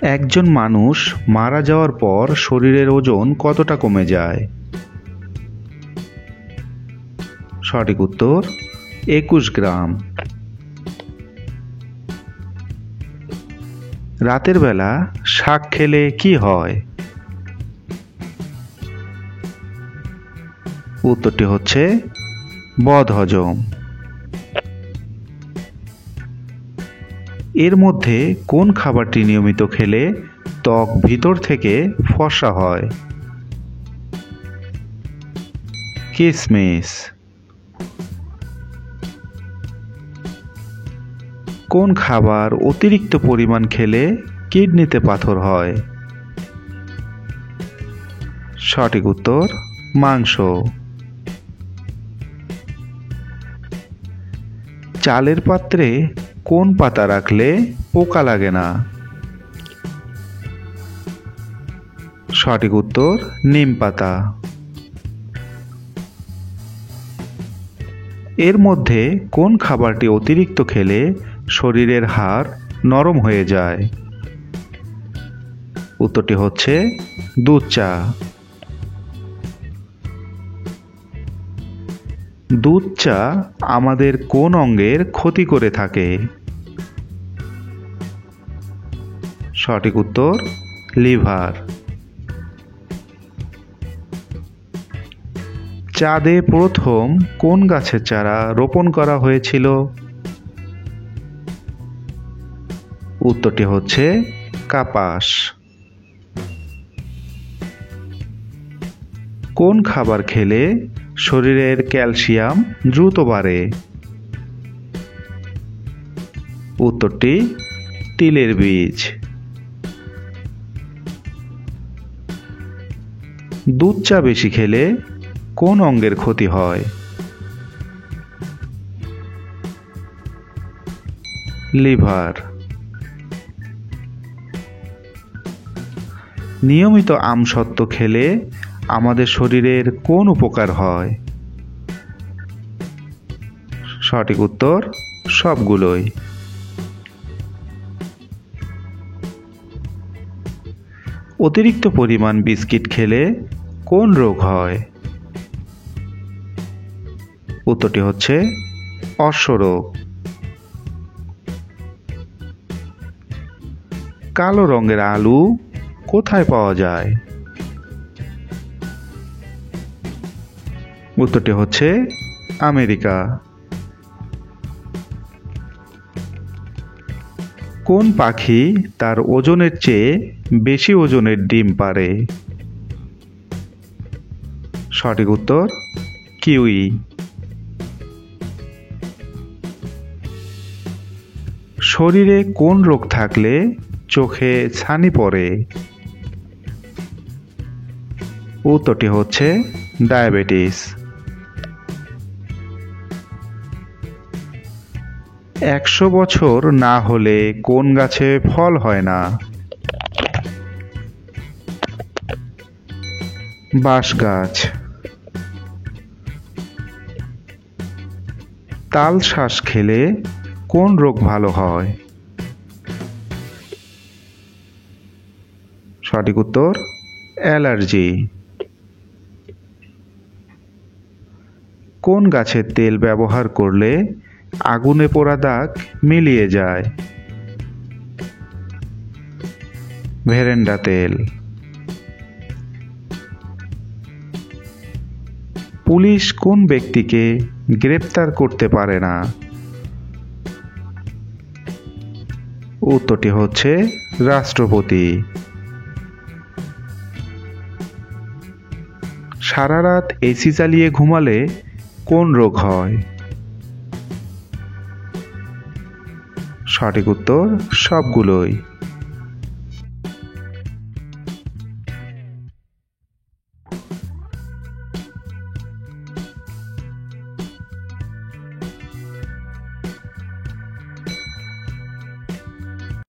একজন মানুষ মারা যাওয়ার পর শরীরের ওজন কতটা কমে যায়? সঠিক উত্তর 21 গ্রাম। রাতের বেলা শাক খেলে কি হয়? উত্তরটি হচ্ছে বদহজম। এর মধ্যে কোন খাবারটি নিয়মিত খেলে ত্বক ভিতর থেকে ফর্সা হয়? কিশমিশ। কোন খাবার অতিরিক্ত পরিমাণ খেলে কিডনিতে পাথর হয়? সঠিক উত্তর মাংস। চালের পাত্রে কোন পাতা রাখলে পোকা লাগে না? সঠিক উত্তর নিম পাতা। এর মধ্যে কোন খাবারটি অতিরিক্ত খেলে শরীরের হাড় নরম হয়ে যায়? উত্তরটি হচ্ছে দুধ চা। দুধ চা আমাদের কোন অঙ্গের ক্ষতি করে থাকে? সঠিক উত্তর লিভার। চাঁদে প্রথম কোন গাছের চারা রোপণ করা হয়েছিল? উত্তরটি হচ্ছে কাপাস। কোন খাবার খেলে শরীরের ক্যালসিয়াম দ্রুত বাড়ে? উত্তরটি তিলের বীজ। দুধ চা বেশি খেলে কোন অঙ্গের ক্ষতি হয়? লিভার। নিয়মিত আমসত্ত্ব খেলে আমাদের শরীরের কোন উপকার হয়? সঠিক উত্তর সবগুলোই। অতিরিক্ত পরিমাণ বিস্কিট খেলে কোন রোগ হয়? উত্তরটি হচ্ছে অশ্বরোগ। কালো রঙের আলু কোথায় পাওয়া যায়? উত্তরটি হচ্ছে আমেরিকা। কোন পাখি তার ওজনের চেয়ে বেশি ওজনের ডিম পাড়ে? সঠিক উত্তর কিউই। শরীরে কোন রোগ থাকলে চোখে ছানি পড়ে? উত্তরটি হচ্ছে ডায়াবেটিস। 100 বছর না হলে কোন গাছে ফল হয় না? বাঁশ গাছ। তাল শাঁস খেলে কোন রোগ ভালো হয়? সঠিক উত্তর অ্যালার্জি। কোন গাছের তেল ব্যবহার করলে আগুনে পোড়া দাগ মিলিয়ে যায়? ভেরেন্ডা তেল। পুলিশ কোন ব্যক্তিকে গ্রেপ্তার করতে পারে না? উত্তরটি হচ্ছে রাষ্ট্রপতি। সারা রাত এসি চালিয়ে ঘুমালে কোন রোগ হয়? সঠিক উত্তর সবগুলোই।